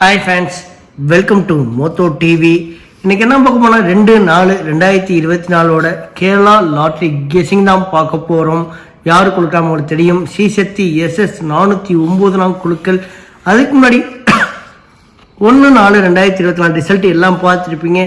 Hi friends, welcome to Moto TV. இன்னைக்கு என்ன பார்க்க போனால் 2/4/2024 கேரளா லாட்ரி கெஸிங் தான் பார்க்க போகிறோம். யார் கொடுக்காம உங்களுக்கு தெரியும், ஸ்ரீசக்தி SS 409 குழுக்கள். அதுக்கு முன்னாடி 1/4/2024 ரிசல்ட் எல்லாம் பார்த்துருப்பீங்க.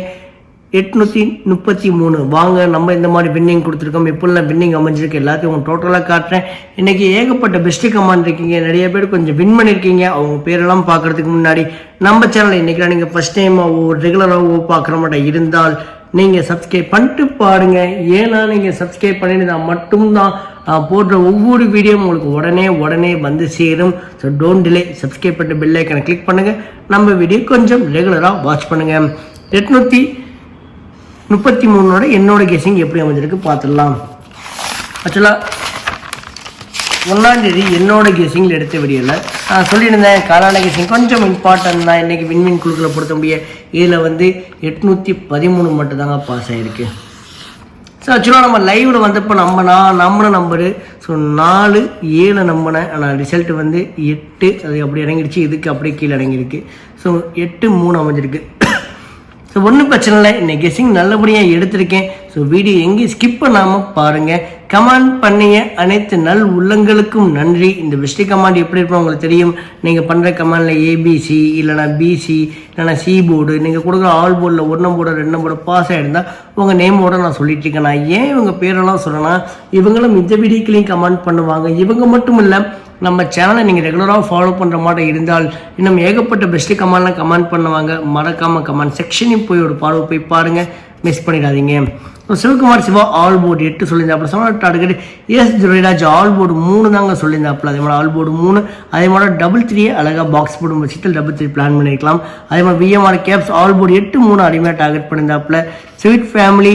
833. வாங்க நம்ம இந்த மாதிரி வின்னிங் கொடுத்துருக்கோம். எப்படிலாம் வின்னிங் அமைஞ்சிருக்கு எல்லாத்தையும் உங்களுக்கு டோட்டலாக காட்டுறேன். இன்னைக்கு ஏகப்பட்ட பெஸ்ட் கமாண்ட் இருக்கீங்க, நிறைய பேர் கொஞ்சம் வின் பண்ணியிருக்கீங்க. அவங்க பேரெல்லாம் பார்க்கறதுக்கு முன்னாடி நம்ம சேனலை இன்னைக்கு நீங்கள் ஃபர்ஸ்ட் டைமாக ரெகுலராக பார்க்குற மாட்டேன் இருந்தால் நீங்கள் சப்ஸ்கிரைப் பண்ணிட்டு பாருங்க. ஏன்னா நீங்கள் சப்ஸ்கிரைப் பண்ணிட்டு மட்டும்தான் போடுற ஒவ்வொரு வீடியோ உங்களுக்கு உடனே வந்து சேரும். ஸோ டோன்ட் டிலே, சப்ஸ்கிரைப் பண்ணிட்டு பெல் ஐக்கனை கிளிக் பண்ணுங்கள். நம்ம வீடியோ கொஞ்சம் ரெகுலராக வாட்ச் பண்ணுங்கள். 833 என்னோட கெஸிங் எப்படி அமைஞ்சிருக்கு பார்த்துடலாம். ஆக்சுவலாக 1ஆம் தேதி என்னோட கெஸிங்கில் எடுத்த வீடியோவில் நான் சொல்லியிருந்தேன், காலான கெஸிங் கொஞ்சம் இம்பார்ட்டன்ட் தான். இன்றைக்கி வின்வின் குழுக்களை பொறுத்த முடிய இதில் 813 மட்டும் தாங்க பாஸ் ஆகிருக்கு. ஸோ ஆக்சுவலாக நம்ம லைவில் வந்தப்போ நம்பின நம்பரு 4-7 நம்பினேன். ஆனால் ரிசல்ட் 8 அது அப்படி இறங்கிடுச்சு, இதுக்கு அப்படியே கீழே இறங்கியிருக்கு. ஸோ 8-3 அமைஞ்சிருக்கு. ஸோ ஒன்றும் பிரச்சனை இல்லை, இன்னைக்கு கெஸிங் நல்லபடியாக எடுத்திருக்கேன். ஸோ வீடியோ எங்கேயும் ஸ்கிப் பண்ணாமல் பாருங்கள். கமெண்ட் பண்ணிய அனைத்து நல் உள்ளங்களுக்கும் நன்றி. இந்த பெஸ்ட் கமாண்ட் எப்படி இருப்போம் உங்களுக்கு தெரியும். நீங்கள் பண்ணுற கமாண்டில் ABC இல்லைனா BC இல்லைனா C போர்டு, நீங்கள் கொடுக்குற ஆல் போர்டில் 1 போர்டு 2 போர்டு பாஸ் ஆகிருந்தால் உங்கள் நேமோட நான் சொல்லிட்டு இருக்கேன். நான் ஏன் இவங்க பேரெல்லாம் சொல்கிறேன்னா, இவங்களும் இந்த வீடியோக்களையும் கமெண்ட் பண்ணுவாங்க. இவங்க மட்டும் இல்லை, நம்ம சேனலை நீங்கள் ரெகுலராக ஃபாலோ பண்ணுற மாதிரி இருந்தால் இன்னும் ஏகப்பட்ட பெஸ்ட்டு கமெண்ட்லாம் கமெண்ட் பண்ணுவாங்க. மறக்காமல் கமெண்ட் செக்ஷனையும் போய் ஒரு பார்வை போய் பாருங்கள், மிஸ் பண்ணிடாதீங்க. சிவகுமார் சிவா ஆல் போர்டு 8 சொல்லியிருந்தாப்புல. சொன்ன டார்கெட் ஜுரைராஜ் ஆல் போர்டு 3 தாங்க சொல்லியிருந்தாப்புல. அதே மாதிரி ஆல் போர்டு 3, அதே மாதிரி 3 அழகாக பாக்ஸ் போர்டு வச்சுட்டு 3 பிளான் பண்ணியிருக்கலாம். அதே மாதிரி VMR கேப்ஸ் ஆல் போர்டு 8-3 அருமையாக டார்கெட் பண்ணியிருந்தாப்புல. ஸ்வீட் ஃபேமிலி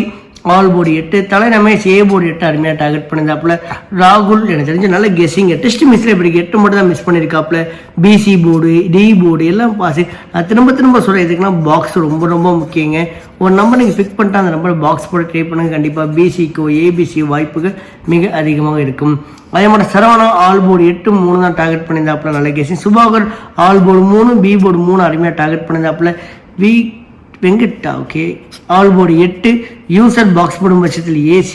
ஆல் போர்டு 8, தலை ரமேஷ் A போர்டு 8 அருமையாக டார்கெட் பண்ணியிருந்தாப்புல. ராகுல் எனக்கு தெரிஞ்ச நல்ல கெஸிங், டெஸ்ட் மிஸ்ல இப்படி 8 மட்டும் தான் மிஸ் பண்ணியிருக்காப்புல. BC போர்டு D போர்டு எல்லாம் பாஸ். நான் திரும்ப சொல்கிறேன், இதுக்குன்னா பாக்ஸ் ரொம்ப முக்கியங்க. ஒரு நம்பர் நீங்கள் பிக் பண்ணிட்டு அந்த நம்பர் பாக்ஸ் போர்டு ட்ரை பண்ணுங்க. கண்டிப்பாக BCக்கோ ABC வாய்ப்புகள் மிக அதிகமாக இருக்கும். அதே மாதிரி சரவணா ஆல் போர்டு 8-3 தான் டார்கெட் பண்ணியிருந்தாப்புல, நல்ல guessing. Subhakar all board 3 B board 3 அருமையாக டார்கெட் பண்ணியிருந்தாப்புல. Venkata okay all board 8, user box போடும் பட்சத்தில் AC.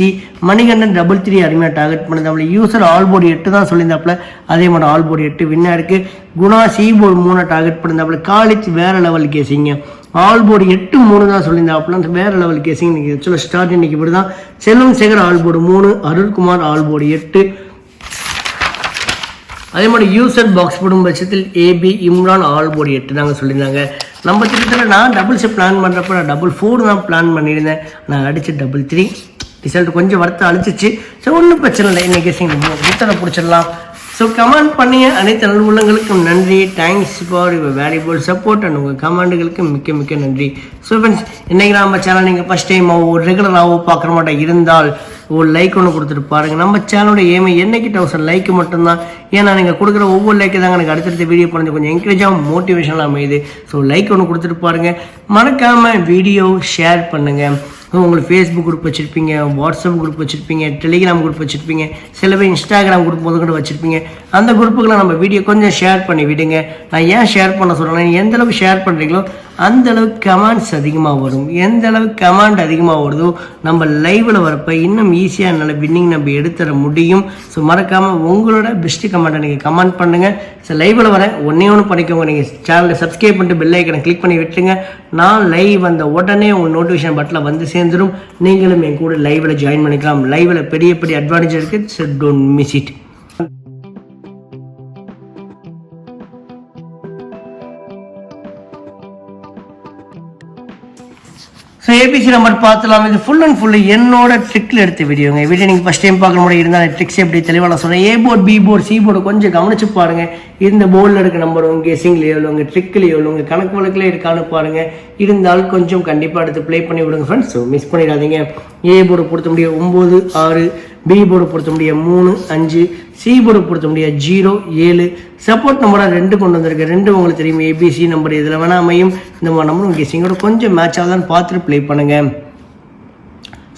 மணிகண்டன் 3 அருமையாக டார்கெட் பண்ணியிருந்தாப்புல. யூசர் ஆல் போர்டு 8 தான் சொல்லியிருந்தாப்புல, அதே மாதிரி ஆல் போர்டு 8 வின்னா இருக்கு. குணா C போர்டு 3 டார்கெட் பண்ணியிருந்தாப்புல. காலேஜ் வேற லெவல் கேசிங்க, ஆல் போர்டு 8-3 தான் சொல்லியிருந்தாப்புல, வேற லெவல் கேசிங். இன்னைக்கு ஆக்சுவலாக ஸ்டார்ட் இன்னைக்கு இப்படி தான். Selvam Sekar all board 3, Arulkumar all board 8. அதே மாதிரி யூசர் பாக்ஸ் போடும் பட்சத்தில் AB இம்ரான் ஆல் போர்டு 8 தாங்க சொல்லியிருந்தாங்க. நம்ம திட்டத்தில் நான் டபுள்ஸை பிளான் பண்ணுறப்ப நான் 4 தான் பிளான் பண்ணியிருந்தேன். நான் அடித்து 3 ரிசல்ட் கொஞ்சம் வருத்தம் அழிச்சிச்சு. ஸோ ஒன்றும் பிரச்சனை இல்லை, இன்னைக்கு புத்தனை பிடிச்சிடலாம். ஸோ கமெண்ட் பண்ணிய அனைத்து நல்ல உள்ளங்களுக்கும் நன்றி. Thanks for your valuable support and உங்கள் கமெண்ட்டுகளுக்கு மிக்க நன்றி. ஸோ ஃப்ரெண்ட்ஸ், இன்றைக்கி நம்ம சேனல் நீங்கள் ஃபஸ்ட் டைமாகவோ ரெகுலராகவோ பார்க்குற மாட்டேன் இருந்தால் ஒரு லைக் ஒன்று கொடுத்துட்டு பாருங்கள். நம்ம சேனலோட ஏமை என்னைக்கு 1000 லைக் மட்டும்தான். ஏன்னா நீங்கள் கொடுக்குற ஒவ்வொரு லைக்கு தாங்க எனக்கு அடுத்தடுத்த வீடியோ பண்ணது கொஞ்சம் என்கரேஜாக மோட்டிவேஷனாக அமையுது. ஸோ லைக் ஒன்று கொடுத்துட்டு பாருங்கள். மறக்காமல் வீடியோ ஷேர் பண்ணுங்கள். உங்களுக்கு ஃபேஸ்புக் குரூப் வச்சுருப்பீங்க, வாட்ஸ்அப் குரூப் வச்சுருப்பீங்க, டெலிகிராம் குரூப் வச்சுருப்பீங்க, சில பேர் இன்ஸ்டாகிராம் குரூப் கூட வச்சுருப்பீங்க. அந்த குரூப்புக்கெல்லாம் நம்ம வீடியோ கொஞ்சம் ஷேர் பண்ணி விடுங்க. நான் ஏன் ஷேர் பண்ண சொல்கிறேன்னா, எந்த அளவுக்கு ஷேர் பண்ணுறீங்களோ அந்த அளவுக்கு கமெண்ட்ஸ் அதிகமாக வரும். எந்த அளவுக்கு கமெண்ட் அதிகமாக வருதோ நம்ம லைவில் வரப்போ இன்னும் ஈஸியாக நல்ல வின்னிங் நம்ம எடுத்துட முடியும். ஸோ மறக்காமல் உங்களோட பெஸ்ட்டு கமெண்ட்டை நீங்கள் கமெண்ட் பண்ணுங்கள். ஸோ லைவில் வர ஒன்று பண்ணிக்கோங்க. நீங்கள் சேனலை சப்ஸ்கிரைப் பண்ணிட்டு பெல் ஐக்கனை கிளிக் பண்ணி விட்டுருங்க. நான் லைவ் வந்த உடனே உங்கள் நோட்டிஃபிகேஷன் பட்டனில் வந்து சேர்ந்துடும். நீங்களும் என் கூட லைவில் ஜாயின் பண்ணிக்கலாம். லைவில் பெரிய அட்வான்டேஜ் இருக்குது. So don't miss it. So ABC number பார்த்துலாம். இது ஃபுல் அண்ட் ஃபுல்லு என்னோட ட்ரிக்கில் எடுத்த வீடியோங்க. வீடியோ நீங்கள் ஃபஸ்ட் டைம் பார்க்க முடியும் இருந்தால் ட்ரிக்ஸ் எப்படி தெளிவாக நான் சொல்கிறேன். A board B board C board கொஞ்சம் கவனிச்சு பாருங்கள். இந்த போர்டில் இருக்க நம்பர் உங்கள் கெஸிங்கில் எவ்வளோ, உங்கள் ட்ரிக்கில் எவ்வளோ, உங்கள் கணக்கு வழக்கில் இருக்கான்னு பாருங்கள். இருந்தாலும் கொஞ்சம் கண்டிப்பாக எடுத்து ப்ளே பண்ணி விடுங்க ஃப்ரெண்ட்ஸ். ஸோ மிஸ் பண்ணிடாதீங்க. A போர்டு பொறுத்த முடியும் 9, 6, B போர்டு பொறுத்த முடியும் 3, 5, C போர்டு பொறுத்த முடியும் 0, 7. சப்போர்ட் நம்பராக 2 கொண்டு வந்திருக்கு. 2 உங்களுக்கு தெரியும் ABC நம்பர், இதில் வேணால் அமையும். இந்த மாதிரி நம்பர் உங்கள் கெஸிங்கோட கொஞ்சம் மேட்ச் ஆகுதான்னு பார்த்துட்டு ப்ளே பண்ணுங்கள்.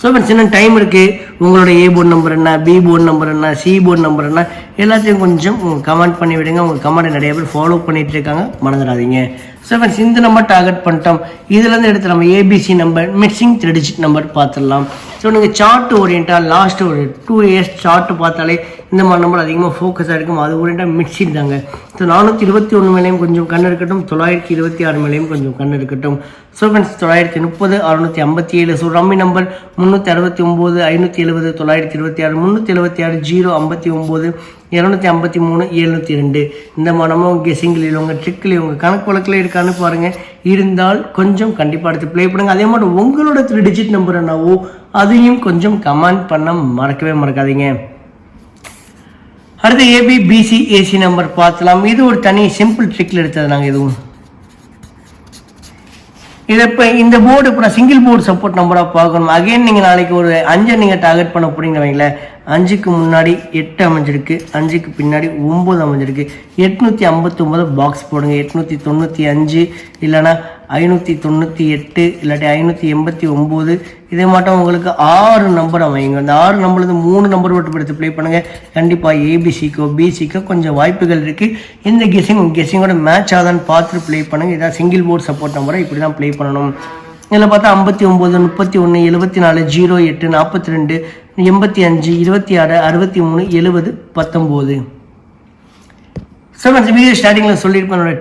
ஸோ ஃப்ரெண்ட்ஸ் இன்னும் டைம் இருக்குது. உங்களோட ஏ போர்டு நம்பர் என்ன, பி போர்டு நம்பர் என்ன, சி போர்டு நம்பர் என்ன எல்லாத்தையும் கொஞ்சம் கமெண்ட் பண்ணி விடுங்க. உங்கள் கமெண்ட்டை நிறைய பேர் ஃபாலோ பண்ணிகிட்டு இருக்காங்க, மறந்துடாதீங்க. ஸோ ஃப்ரெண்ட்ஸ் இந்த நம்பர் டார்கெட் பண்ணிட்டோம். இதுலேருந்து எடுத்து நம்ம ABC number mixing 3 digit number பார்த்துடலாம். ஸோ நீங்கள் சார்ட் ஓரியண்டாக லாஸ்ட் ஒரு 2 இயர்ஸ் சார்ட்டு பார்த்தாலே இந்த மாதிரி நம்பர் அதிகமாக ஃபோக்கஸாக இருக்கும். அது ஓரியண்டாக மிக்சிங் தாங்க. ஸோ 421 மேலேயும் கொஞ்சம் கண் இருக்கட்டும், 926 மேலேயும் கொஞ்சம் கண் இருக்கட்டும். So friends 930, 657. So rummy number 369, 570, 926, 376, 059, 253, 702. இந்த மாதிரி கெஸிங்கில் உங்கள் ட்ரிக்கில் உங்கள் கணக்கு வழக்கில் இருக்கான்னு பாருங்கள். இருந்தால் கொஞ்சம் கண்டிப்பாக எடுத்து ப்ளே பண்ணுங்கள். அதே மாதிரி உங்களோட 3 டிஜிட் நம்பர் என்னவோ அதையும் கொஞ்சம் கமெண்ட் பண்ண மறக்கவே மறக்காதீங்க. அடுத்து ஏபி பிசி ஏசி நம்பர் பார்த்துலாம். இது ஒரு தனி சிம்பிள் ட்ரிக்கில் எடுத்தது நாங்கள். இதுவும் இதை இப்போ இந்த போர்டு இப்போ நான் சிங்கிள் போர்டு சப்போர்ட் நம்பராக பார்க்கணும். அகைன் நீங்கள் நாளைக்கு ஒரு 5 நீங்கள் டார்கெட் பண்ண போறீங்க வைங்களேன். 5க்கு முன்னாடி 8 அமைஞ்சிருக்கு, 5க்கு பின்னாடி 9 அமைஞ்சிருக்கு. 859 பாக்ஸ் போடுங்க. 895 இல்லைனா 598 இல்லாட்டி 589. இதே மாட்டம் உங்களுக்கு 6 நம்பர் அமையுங்க. அந்த 6 நம்பர்லேருந்து 3 நம்பர் மட்டும் எடுத்து ப்ளே பண்ணுங்கள். கண்டிப்பாக ஏபிசிக்கோ பிசிக்கோ கொஞ்சம் வாய்ப்புகள் இருக்குது. இந்த கெஸிங்கோட மேட்ச் ஆதான்னு பார்த்துட்டு ப்ளே பண்ணுங்கள். இதான் சிங்கிள் போர்டு சப்போர்ட் நம்பரை இப்படி தான் ப்ளே பண்ணணும். இதில் பார்த்தா 59, 31, 74, 08, 42, 85, 26, 63, 70, 19. ஸோ அந்த வீடியோ ஸ்டார்டிங்கில் சொல்லியிருப்பேன்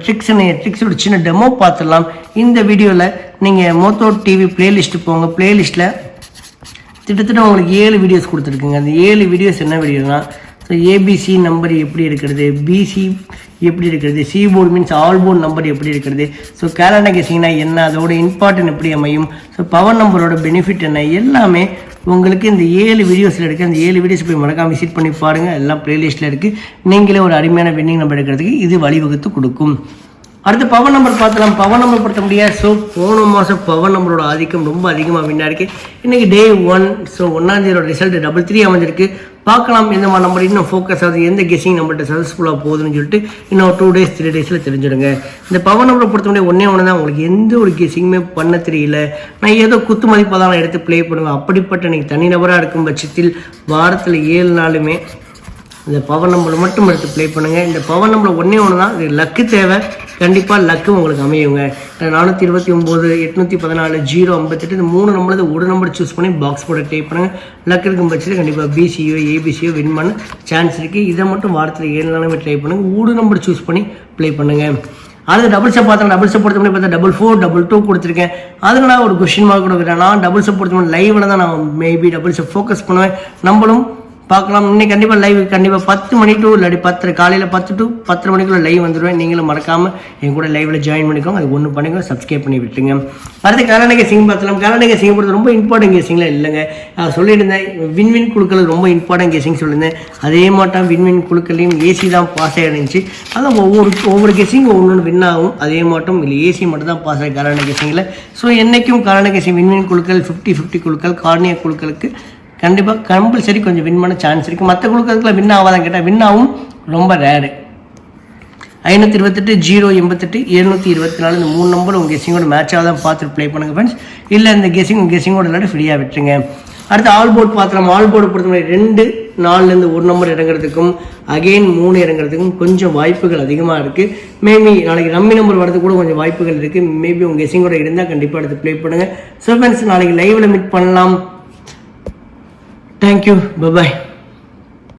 ட்ரிக்ஸோட சின்ன டெமோ பார்த்துடலாம். இந்த வீடியோவில் நீங்கள் மோத்தோ டிவி பிளேலிஸ்ட்டு போங்க. பிளேலிஸ்ட்டில் கிட்டத்தட்ட உங்களுக்கு 7 வீடியோஸ் கொடுத்துருக்குங்க. அந்த 7 வீடியோஸ் என்ன வீடியோனா, ஸோ ஏபிசி நம்பர் எப்படி இருக்கிறது, பிசி எப்படி இருக்கிறது, C board means all board number எப்படி இருக்கிறது, ஸோ கேலண்டர் கெஸிங்னா என்ன, அதோட இம்பார்ட்டன்ட் எப்படி அமையும், ஸோ பவர் நம்பரோட பெனிஃபிட் என்ன, எல்லாமே உங்களுக்கு இந்த 7 வீடியோஸில் இருக்குது. அந்த 7 வீடியோஸ் போய் மறக்காம விசிட் பண்ணி பாருங்கள். எல்லாம் ப்ளேலிஸ்ட்டில் இருக்குது. நீங்களே ஒரு அருமையான வின்னிங் நம்பர் எடுக்கிறதுக்கு இது வழிவகுத்து கொடுக்கும். அடுத்து பவர் நம்பர் பார்த்துலாம். பவர் நம்பர் பொறுத்த முடியாது. ஸோ போன மாதம் பவர் நம்பரோட ஆதிக்கம் ரொம்ப அதிகமாக வின்னா இருக்குது. இன்றைக்கி டே 1. ஸோ 1ஆம் தேதியோட ரிசல்ட் 33 அமைஞ்சிருக்கு. பார்க்கலாம் எந்த மாதிரி நம்பர் இன்னும் ஃபோக்கஸ் ஆகுது, எந்த கெஸிங் நம்பர்கிட்ட சக்ஸஸ்ஃபுல்லாக போகுதுன்னு சொல்லிட்டு இன்னும் 2 days 3 daysல தெரிஞ்சிடுங்க. இந்த பவர் நம்பரை பொறுத்த முடியாது ஒன்று தான். உங்களுக்கு எந்த ஒரு கெஸிங்குமே பண்ண தெரியல, நான் ஏதோ குத்து மதிப்பாக தான் நான் எடுத்து ப்ளே பண்ணுவேன். அப்படிப்பட்ட நீங்கள் தனிநபராக இருக்கும் பட்சத்தில் வாரத்தில் 7 நாளுமே இந்த பவர் நம்பரை மட்டும் எடுத்து ப்ளே பண்ணுங்கள். இந்த பவர் நம்பர் ஒன்று தான். இது லக்கு தேவை. கண்டிப்பாக லக்கு உங்களுக்கு அமையுங்க. 429, 814, 058 இந்த 3 நம்பர் ஒரு நம்பர் சூஸ் பண்ணி பாக்ஸ் போட ட்ரை பண்ணுங்கள். லக் இருக்கும் பட்சத்தில் கண்டிப்பாக பிசியோ ஏபிசியோ வின் பண்ண சான்ஸ் இருக்குது. இதை மட்டும் வாரத்தில் 7 நாளுமே ட்ரை பண்ணுங்கள். 3 நம்பர் சூஸ் பண்ணி ப்ளே பண்ணுங்கள். அது டபுள்ஸை பார்த்தா டபுள்ஸை பொறுத்த பண்ணி பார்த்தா 44, 22 கொடுத்துருக்கேன். அதனால ஒரு கொஸ்டின் மார்க் கொடுக்குறேன். நான் டபுள்ஸை பொறுத்த பண்ணி லைவில் தான் நான் மேபி டபுள்ஸை ஃபோக்கஸ் பண்ணுவேன். நம்மளும் பார்க்கலாம். இன்னைக்கு கண்டிப்பாக லைவ் கண்டிப்பாக 10 மணி டு இல்லாட்டி 10 காலையில் 10 to 10 மணிக்குள்ள லைவ் வந்துடுவேன். நீங்களும் மறக்காமல் என் கூட லைவில் ஜாயின் பண்ணிக்கோங்க. அது ஒன்று பண்ணிக்கோ, சப்ஸ்கிரைப் பண்ணி விட்டுருங்க. அடுத்து கேலண்டர் கெஸிங் பார்த்தலாம். கேலண்டர் கெஸிங் பொறுத்த ரொம்ப இம்பார்ட்டன்ட் கெஸிங்லாம் இல்லைங்க. சொல்லியிருந்தேன் வின்வின் குழுக்கள் ரொம்ப இம்பார்ட்டன்ட் கெஸிங் சொல்லியிருந்தேன். அதே மாட்டம் வின்வின் குழுக்களையும் ஏசி தான் பாஸ் ஆகிருந்துச்சு. அதான் ஒவ்வொரு கெஸிங் ஒவ்வொன்று வின் ஆகும். அதே மாட்டம் இல்லை ஏசி மட்டும் தான் பாஸ் ஆகி கேலண்டர் கெஸிங்கில். ஸோ என்றைக்கும் கேலண்டர் கெஸிங் வின்வின் குழுக்கள் 50-50 குழுக்கள் கார்னியா குழுக்களுக்கு கண்டிப்பாக கம்பல்சரி கொஞ்சம் வின் பண்ண சான்ஸ் இருக்குது. மற்ற குழுக்களுக்குலாம் வின் ஆகாதான் கேட்டால் வின் ஆகும், ரொம்ப ரேரு. 528, 088, 724 இந்த 3 நம்பர் உங்கள் கெஸிங்கோட மேட்சாக தான் பார்த்துட்டு ப்ளே பண்ணுங்கள் ஃப்ரெண்ட்ஸ். இல்லை இந்த கெஸிங்கோட இல்லாட்டி ஃப்ரீயாக விட்டுருங்க. அடுத்து ஆல் போர்டு பார்த்துலாம். ஆல் போர்டு பொறுத்த 2, 4லேருந்து 1 நம்பர் இறங்குறதுக்கும் அகெயின் 3 இறங்குறதுக்கும் கொஞ்சம் வாய்ப்புகள் அதிகமாக இருக்குது. மேபி நாளைக்கு ரம்மி நம்பர் வரதுக்கு கூட கொஞ்சம் வாய்ப்புகள் இருக்குது. மேபி உங்கள் கெஸிங்கோட இருந்தால் கண்டிப்பாக எடுத்து ப்ளே பண்ணுங்கள். ஸோ ஃப்ரெண்ட்ஸ் நாளைக்கு லைவில் மீட் பண்ணலாம். Thank you. Bye-bye.